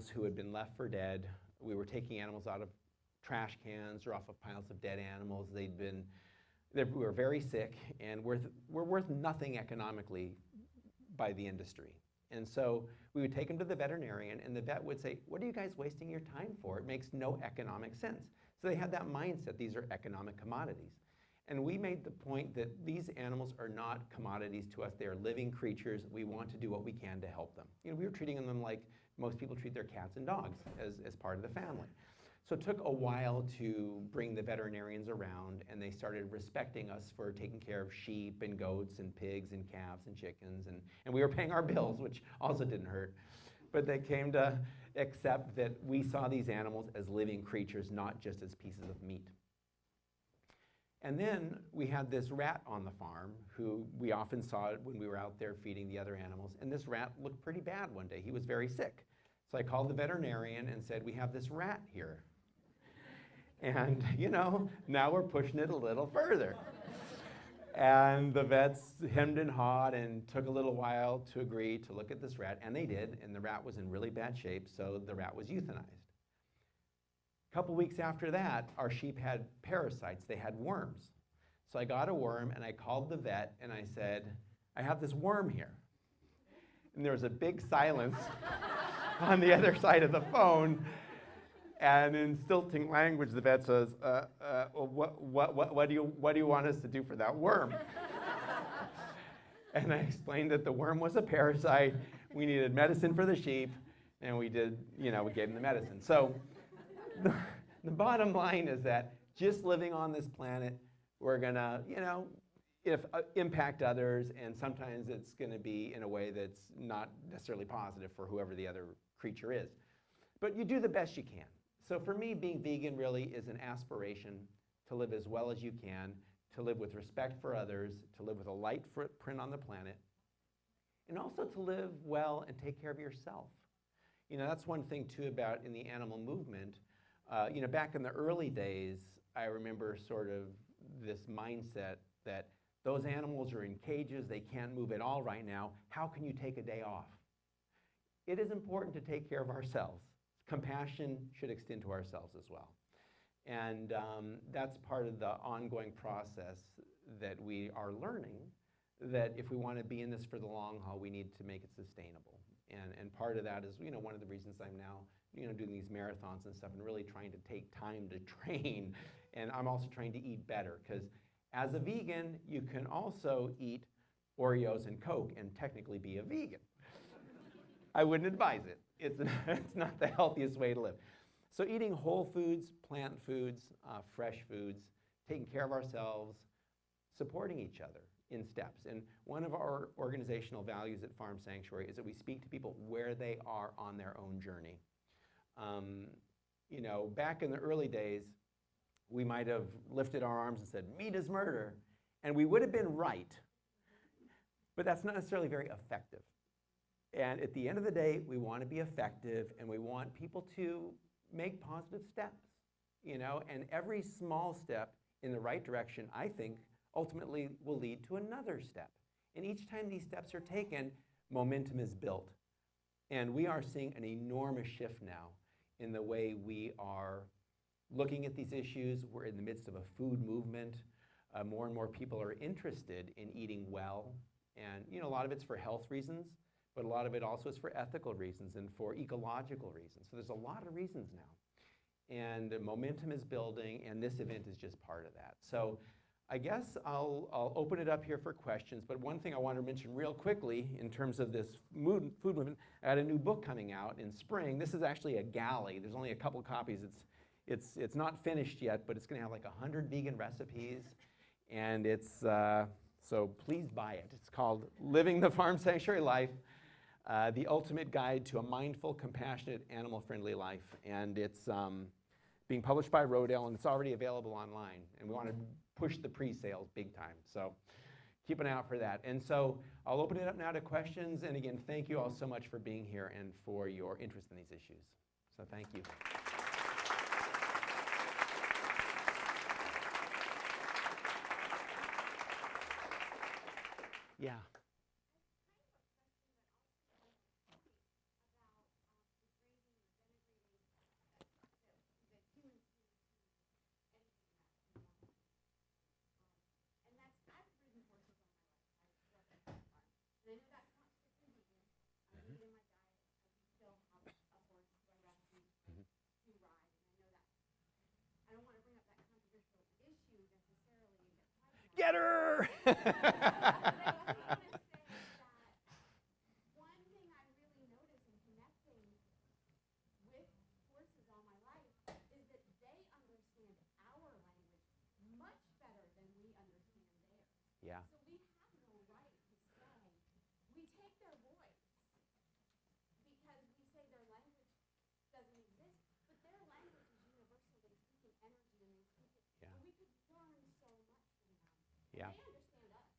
animals who had been left for dead. We were taking animals out of trash cans or off of piles of dead animals. We were very sick and were worth nothing economically by the industry. And so we would take them to the veterinarian, and the vet would say, what are you guys wasting your time for? It makes no economic sense. So they had that mindset, these are economic commodities. And we made the point that these animals are not commodities to us. They are living creatures. We want to do what we can to help them. You know, we were treating them like most people treat their cats and dogs, as part of the family. So it took a while to bring the veterinarians around, and they started respecting us for taking care of sheep and goats and pigs and calves and chickens, and we were paying our bills, which also didn't hurt. But they came to accept that we saw these animals as living creatures, not just as pieces of meat. And then we had this rat on the farm who we often saw when we were out there feeding the other animals, and this rat looked pretty bad one day. He was very sick. So I called the veterinarian and said, we have this rat here. And, you know, now we're pushing it a little further. And the vets hemmed and hawed and took a little while to agree to look at this rat, and they did, and the rat was in really bad shape, so the rat was euthanized. A couple weeks after that, our sheep had parasites. They had worms. So I got a worm, and I called the vet, and I said, I have this worm here. And there was a big silence on the other side of the phone. And in stilting language, the vet says, what do you want us to do for that worm? And I explained that the worm was a parasite. We needed medicine for the sheep, and we did, you know, we gave them the medicine. So the bottom line is that just living on this planet, we're gonna, you know, impact others, and sometimes it's gonna be in a way that's not necessarily positive for whoever the other creature is. But you do the best you can. So for me, being vegan really is an aspiration to live as well as you can, to live with respect for others, to live with a light footprint on the planet, and also to live well and take care of yourself. You know, that's one thing too about in the animal movement. You know, back in the early days, I remember sort of this mindset that those animals are in cages, they can't move at all right now. How can you take a day off? It is important to take care of ourselves. Compassion should extend to ourselves as well. And that's part of the ongoing process that we are learning, that if we want to be in this for the long haul, we need to make it sustainable. And part of that is, you know, one of the reasons I'm now, you know, doing these marathons and stuff and really trying to take time to train. And I'm also trying to eat better, because as a vegan, you can also eat Oreos and Coke and technically be a vegan. I wouldn't advise it. It's not the healthiest way to live. So eating whole foods, plant foods, fresh foods, taking care of ourselves, supporting each other in steps. And one of our organizational values at Farm Sanctuary is that we speak to people where they are on their own journey. You know, back in the early days, we might have lifted our arms and said, meat is murder, and we would have been right, but that's not necessarily very effective. And at the end of the day, we want to be effective, and we want people to make positive steps, you know, and every small step in the right direction, I think, ultimately will lead to another step. And each time these steps are taken, momentum is built. And we are seeing an enormous shift now in the way we are looking at these issues. We're in the midst of a food movement. More and more people are interested in eating well. And, you know, a lot of it's for health reasons, but a lot of it also is for ethical reasons and for ecological reasons. So there's a lot of reasons now. And momentum is building, and this event is just part of that. So I guess I'll open it up here for questions, but one thing I want to mention real quickly in terms of this food movement, I had a new book coming out in spring. This is actually a galley. There's only a couple copies. It's not finished yet, but it's going to have like 100 vegan recipes, and it's, so please buy it. It's called Living the Farm Sanctuary Life, The Ultimate Guide to a Mindful, Compassionate, Animal-Friendly Life. And it's being published by Rodale, and it's already available online. And we want to push the pre-sales big time. So keep an eye out for that. And so I'll open it up now to questions. And again, thank you all so much for being here and for your interest in these issues. So thank you. Yeah. get her! Yeah. So we have no right to say, we take their voice because we say their language doesn't exist, but their language is universal. They speak in energy and they speak it. Yeah. And we could learn so much from them. Yeah. They understand us.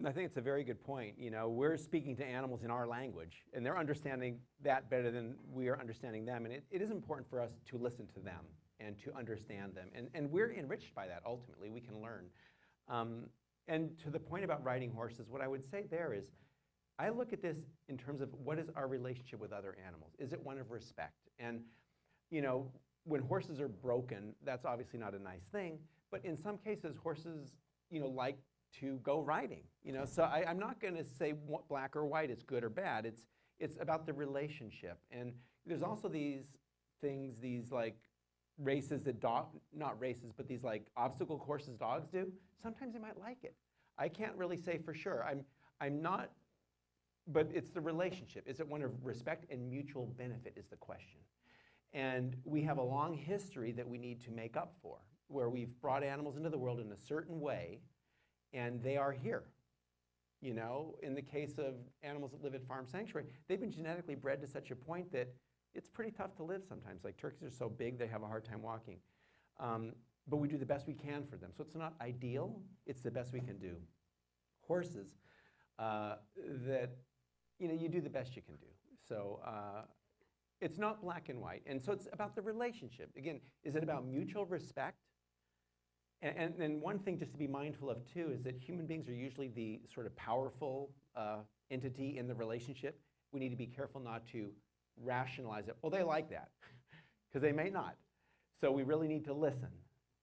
I think it's a very good point. You know, we're speaking to animals in our language, and they're understanding that better than we are understanding them. And it is important for us to listen to them and to understand them. And we're enriched by that, ultimately. We can learn. And to the point about riding horses, what I would say there is, I look at this in terms of what is our relationship with other animals? Is it one of respect? And, you know, when horses are broken, that's obviously not a nice thing, but in some cases, horses, you know, like to go riding, you know? So I'm not gonna say black or white is good or bad. It's about the relationship. And there's also these things, these like races that not races, but these like obstacle courses dogs do, sometimes they might like it. I can't really say for sure. I'm not, but it's the relationship. Is it one of respect and mutual benefit is the question. And we have a long history that we need to make up for, where we've brought animals into the world in a certain way, and they are here. You know, in the case of animals that live at farm sanctuary, they've been genetically bred to such a point that it's pretty tough to live sometimes. Like turkeys are so big, they have a hard time walking. But we do the best we can for them. So it's not ideal, it's the best we can do. Horses, that, you know, you do the best you can do. So it's not black and white. And so it's about the relationship. Again, is it about mutual respect? And then one thing just to be mindful of too is that human beings are usually the sort of powerful entity in the relationship. We need to be careful not to rationalize it. Well, they like that, because they may not. So we really need to listen.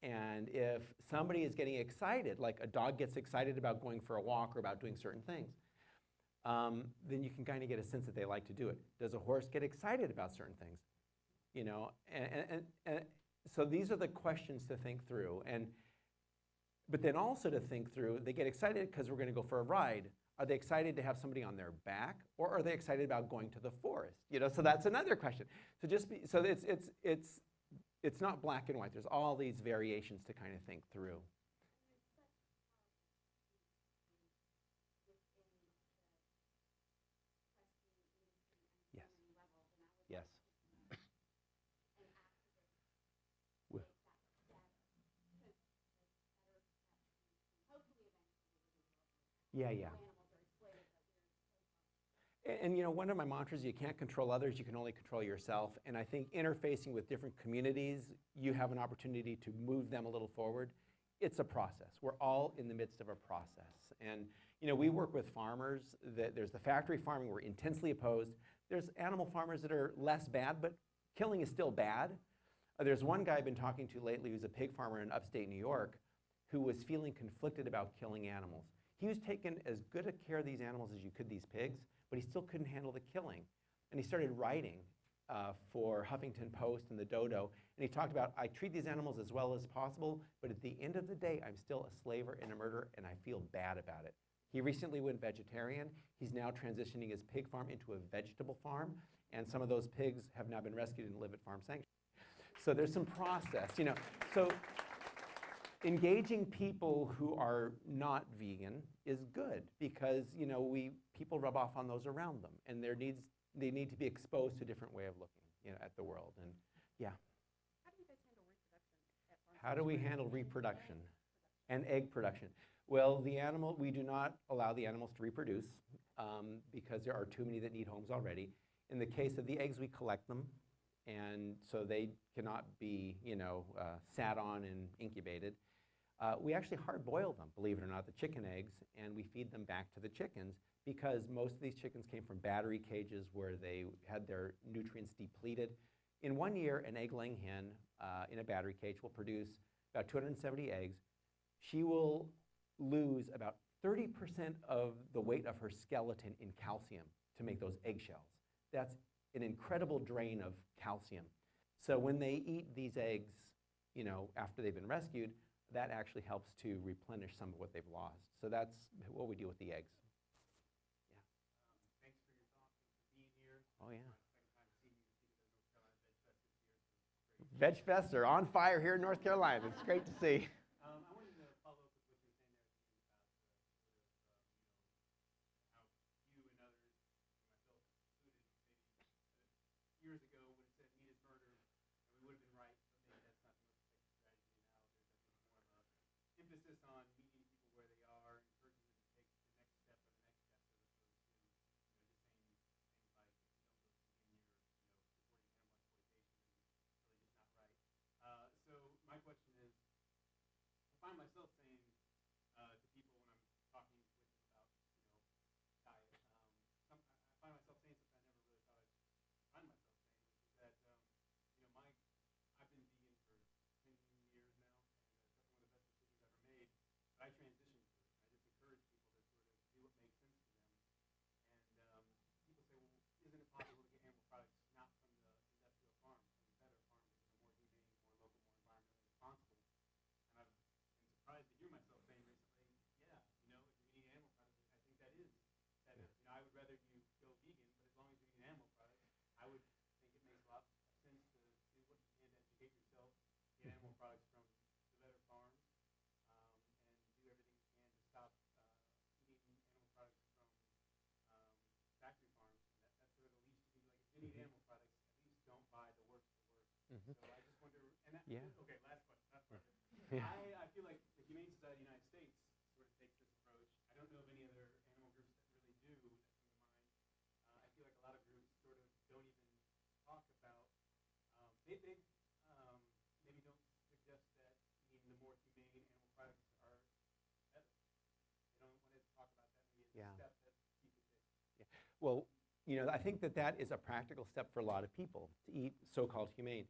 And if somebody is getting excited, like a dog gets excited about going for a walk or about doing certain things, then you can kind of get a sense that they like to do it. Does a horse get excited about certain things? You know, and so these are the questions to think through. But then also to think through, they get excited because we're going to go for a ride. Are they excited to have somebody on their back, or are they excited about going to the forest? You know, so that's another question. So it's not black and white. There's all these variations to kind of think through. Yes. Yes. Yeah, yeah. And you know, one of my mantras, you can't control others, you can only control yourself. And I think interfacing with different communities, you have an opportunity to move them a little forward. It's a process. We're all in the midst of a process. And you know, we work with farmers. There's the factory farming, we're intensely opposed. There's animal farmers that are less bad, but killing is still bad. There's one guy I've been talking to lately who's a pig farmer in upstate New York who was feeling conflicted about killing animals. He was taking as good a care of these animals as you could these pigs, but he still couldn't handle the killing. And he started writing for Huffington Post and the Dodo, and he talked about, I treat these animals as well as possible, but at the end of the day, I'm still a slaver and a murderer, and I feel bad about it. He recently went vegetarian. He's now transitioning his pig farm into a vegetable farm, and some of those pigs have now been rescued and live at farm sanctuary. So there's some process, you know. So engaging people who are not vegan is good, because you know people rub off on those around them, and they need to be exposed to a different way of looking, you know, at the world. And yeah. How do we handle reproduction and egg production? Well, we do not allow the animals to reproduce because there are too many that need homes already. In the case of the eggs, we collect them, and so they cannot be, you know, sat on and incubated. We actually hard boil them, believe it or not, the chicken eggs, and we feed them back to the chickens, because most of these chickens came from battery cages where they had their nutrients depleted. In 1 year, an egg-laying hen in a battery cage will produce about 270 eggs. She will lose about 30% of the weight of her skeleton in calcium to make those eggshells. That's an incredible drain of calcium. So when they eat these eggs, you know, after they've been rescued, that actually helps to replenish some of what they've lost. So that's what we do with the eggs. Thanks for your thoughts and for being here. Oh, yeah. Second time seeing you at the North Carolina Veg Fest this year, so it's great. Veg Fests are on fire here in North Carolina. It's great to see. I wanted to follow up with what you were saying there at the end about how you and others, and myself included, maybe years ago would have said meat is murder, and we would have been right, but maybe that's not the most effective strategy now. There's, I think, more of a emphasis on meeting people where they are, encouraging them to take the next step or the next step, as opposed to, just saying things like, if you don't go vegan, you're, supporting animal exploitation, and really just not right. So my question is, I find myself saying to people when I'm talking with them about, diet, I find myself saying something I never really thought I'd find myself saying, which is that, I've been vegan for 10 years now, and it's definitely one of the best decisions I've ever made. But I transitioned to it. I just encourage people to sort of do what makes sense to them. And people say, well, isn't it possible to get animal products not from the industrial farms, from the better farms, that are more humane, more local, more environmentally responsible? And I've been surprised to hear myself saying recently, yeah, if you're eating animal products, I think that is better. I would rather you go vegan, but as long as you're eating animal products, I would think it makes a lot of sense to do what you can to educate yourself, get animal products from the better farms, and do everything you can to stop eating animal products from factory farms. And that's sort of the least you can do. Like, if you need animal products, at least don't buy the worst of the worst. So I just wonder, and that, okay, last question, last part of it. Yeah. I feel like the Humane Society of the United States sort of takes this approach. I don't know of any other animal groups that really do that come to mind. I feel like a lot of groups sort of don't even talk about, they maybe don't suggest that eating the more humane animal products are better. They don't want to talk about that maybe as a step that you could take. Well, I think that is a practical step for a lot of people to eat so-called humane.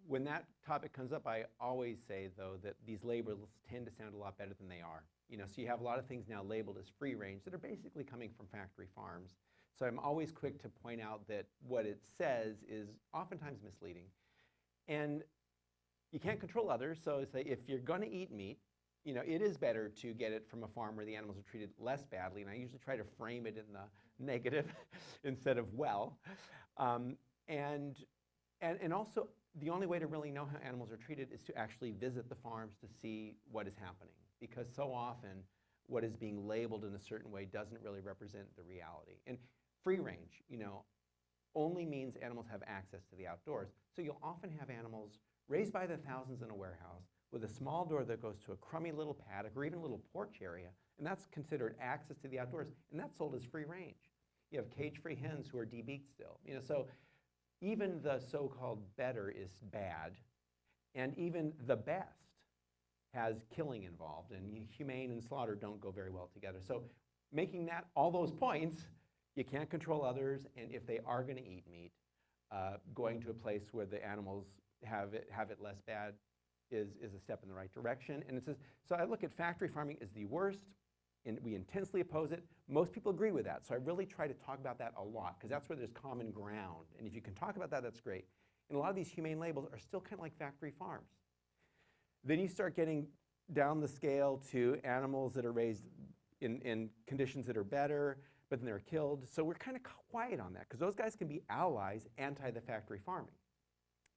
When that topic comes up, I always say, though, that these labels tend to sound a lot better than they are. So you have a lot of things now labeled as free range that are basically coming from factory farms. So I'm always quick to point out that what it says is oftentimes misleading. And you can't control others, so say if you're going to eat meat, it is better to get it from a farm where the animals are treated less badly, and I usually try to frame it in the negative instead of well. And also, the only way to really know how animals are treated is to actually visit the farms to see what is happening, because so often what is being labeled in a certain way doesn't really represent the reality. And free range, only means animals have access to the outdoors. So you'll often have animals raised by the thousands in a warehouse with a small door that goes to a crummy little paddock or even a little porch area, and that's considered access to the outdoors, and that's sold as free range. You have cage-free hens who are debeaked still. So even the so-called better is bad, and even the best has killing involved, and humane and slaughter don't go very well together. So making all those points, you can't control others, and if they are going to eat meat, going to a place where the animals have it less bad is a step in the right direction. And so I look at factory farming as the worst, and we intensely oppose it. Most people agree with that, so I really try to talk about that a lot, because that's where there's common ground. And if you can talk about that, that's great. And a lot of these humane labels are still kind of like factory farms. Then you start getting down the scale to animals that are raised in conditions that are better, but then they're killed. So we're kind of quiet on that, because those guys can be allies anti the factory farming.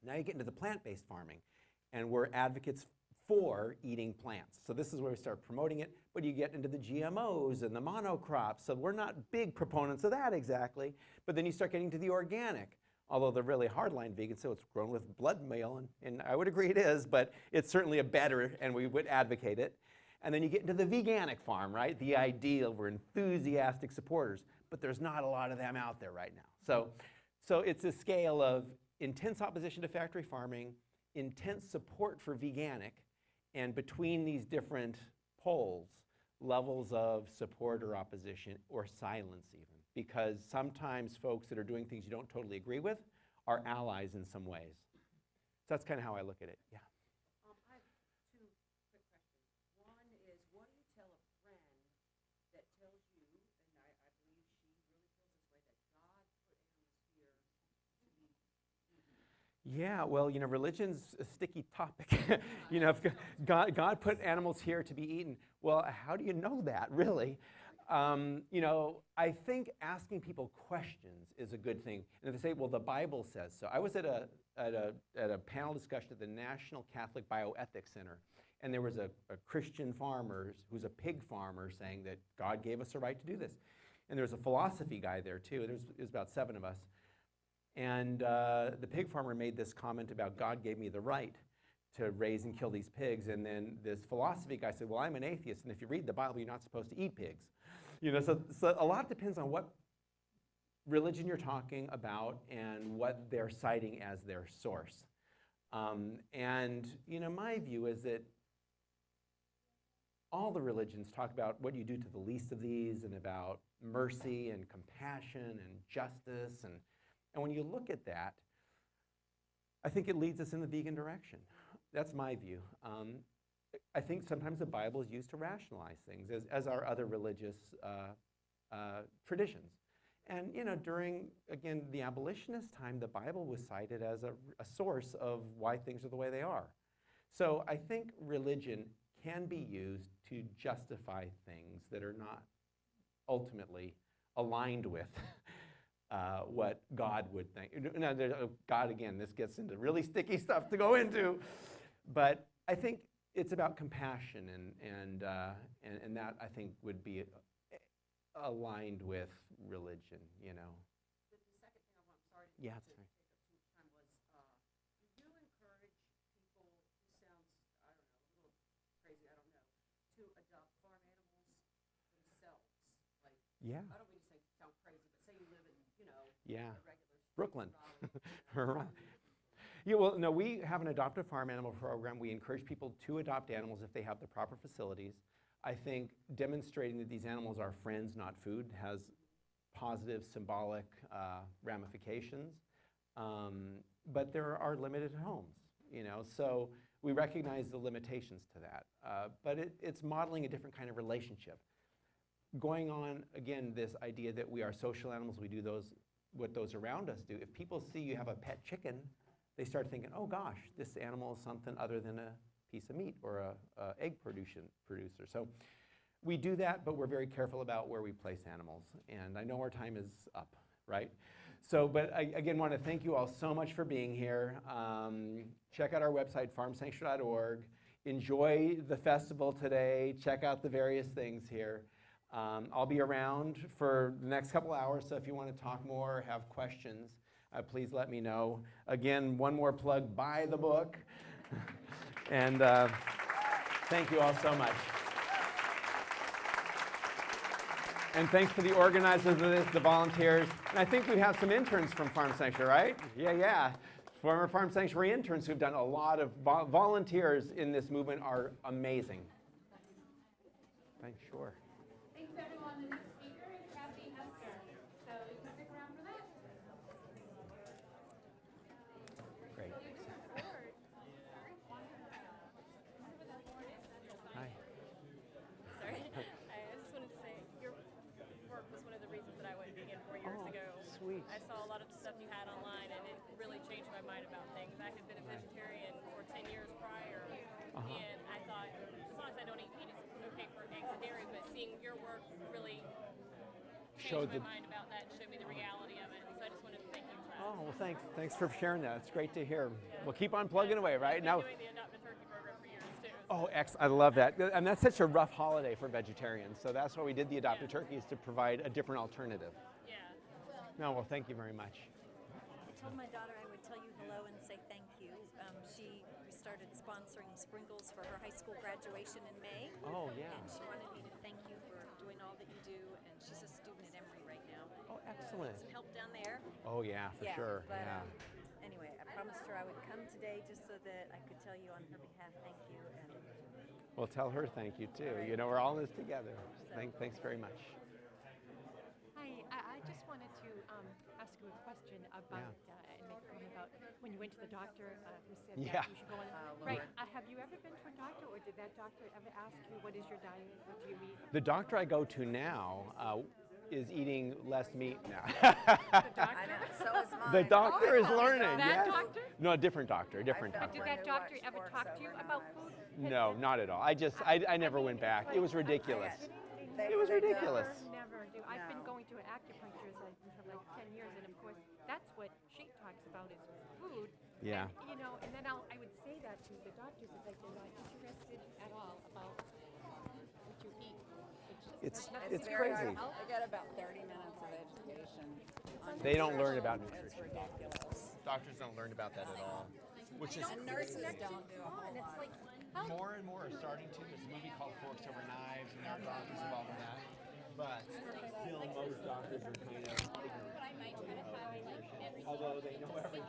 Now you get into the plant-based farming, and we're advocates for eating plants. So this is where we start promoting it, but you get into the GMOs and the monocrops, so we're not big proponents of that exactly, but then you start getting to the organic, although they're really hardline vegan, so it's grown with blood meal, and I would agree it is, but it's certainly a better, and we would advocate it. And then you get into the veganic farm, right? The ideal, we're enthusiastic supporters, but there's not a lot of them out there right now. So it's a scale of intense opposition to factory farming, intense support for veganic, and between these different poles, levels of support or opposition or silence even, because sometimes folks that are doing things you don't totally agree with are allies in some ways. So that's kind of how I look at it, yeah. I have two quick questions. One is, what do you tell a friend that tells you, and I believe she really feels this way, that God put animals here to be eaten? Yeah, well, religion's a sticky topic. If God put animals here to be eaten, well, how do you know that, really? I think asking people questions is a good thing. And if they say, well, the Bible says so. I was at a panel discussion at the National Catholic Bioethics Center, and there was a Christian farmer who's a pig farmer saying that God gave us a right to do this. And there was a philosophy guy there, too. There's about 7 of us. And the pig farmer made this comment about God gave me the right to raise and kill these pigs. And then this philosophy guy said, well, I'm an atheist, and if you read the Bible, you're not supposed to eat pigs. So a lot depends on what religion you're talking about and what they're citing as their source. My view is that all the religions talk about what you do to the least of these and about mercy and compassion and justice. And when you look at that, I think it leads us in the vegan direction. That's my view. I think sometimes the Bible is used to rationalize things, as are other religious traditions. And during, again, the abolitionist time, the Bible was cited as a source of why things are the way they are. So I think religion can be used to justify things that are not ultimately aligned with what God would think. Now, God, again, this gets into really sticky stuff to go into, but I think it's about compassion, and that, I think, would be aligned with religion, The second thing I'm sorry to Yeah, take that's up right. too much time was, you do encourage people, who sounds, I don't know, a little crazy, I don't know, to adopt farm animals themselves. Like, Yeah, I don't mean to sound crazy, but say you live in, yeah. a regular street in Brooklyn. Raleigh, Right. Yeah, well, no, we have an adoptive farm animal program. We encourage people to adopt animals if they have the proper facilities. I think demonstrating that these animals are friends, not food, has positive symbolic ramifications. But there are limited homes, so we recognize the limitations to that. But it's modeling a different kind of relationship. Going on, again, this idea that we are social animals, we do what those around us do. If people see you have a pet chicken, they start thinking, oh gosh, this animal is something other than a piece of meat or a egg producer. So we do that, but we're very careful about where we place animals. And I know our time is up, right? So, but I, again, want to thank you all so much for being here. Check out our website, farmsanctuary.org. Enjoy the festival today. Check out the various things here. I'll be around for the next couple hours, so if you want to talk more or have questions, please let me know. Again, one more plug, buy the book. And thank you all so much. And thanks to the organizers of this, the volunteers. And I think we have some interns from Farm Sanctuary, right? Yeah. Former Farm Sanctuary interns who've done a lot of volunteers in this movement are amazing. Thanks, sure. Thanks, everyone. The next speaker is Kathy Hester, so you can stick around for that. Great. Hi. Sorry. I just wanted to say your work was one of the reasons that I went vegan 4 years ago. Sweet. I saw a lot of the stuff you had online, and it really changed my mind about things. I had been a vegetarian for 10 years prior, and I thought, as long as I don't eat meat, it's okay for eggs and dairy. But seeing your work really changed my mind about that and showed me the reality of it. So I just wanted to thank you for that. Oh, well, thanks. Thanks for sharing that. It's great to hear. We'll keep on plugging away, right? I've Now. been doing the Adopt a Turkey program for years, too. Oh, I love that. And that's such a rough holiday for vegetarians. So that's why we did the Adopt a Turkey, is to provide a different alternative. Yeah. No, well, thank you very much. I told my daughter I would tell you hello and say thank you. We started sponsoring sprinkles for her high school graduation in May. Oh, yeah. And she wanted me to thank you for doing all that you do. And she's a student at Emory right now. Oh, excellent. Some help down there. Oh, yeah, for sure. But Yeah. anyway, I promised her I would come today just so that I could tell you on her behalf thank you. And Well, tell her thank you, too. All right. We're all in this together. Thanks very much. Hi, I just wanted to ask you a question about and make a comment about when you went to the doctor who said Yeah. that you should go on. Right. Have you ever been to a doctor, or did that doctor ever ask you what is your diet, what do you eat? The doctor I go to now, is eating less meat now. I know, so is mine. The doctor is Oh, learning. That Yes. doctor? No, a different doctor. A different I But doctor. did that who doctor watched ever sports talk to you overnight. about food? No, not at all. I never went back. It was ridiculous. They It was never- ridiculous. Never do. I've been No. going to an acupuncturist for like 10 years, and of course, that's what she talks about is food. Yeah. And, you know, and then I would say that to the doctors if they're not interested at all about what you eat. It's It's it's very crazy. hard. I get about 30 minutes of education. on They don't learn nutrition. about It's nutrition. ridiculous. Doctors don't learn about that at all, which is And nurses don't do a whole lot. more and more are starting to. There's a movie called Forks Over Knives, and there are doctors involved in that. But still, most doctors are kind of ignorant. Although they know everything.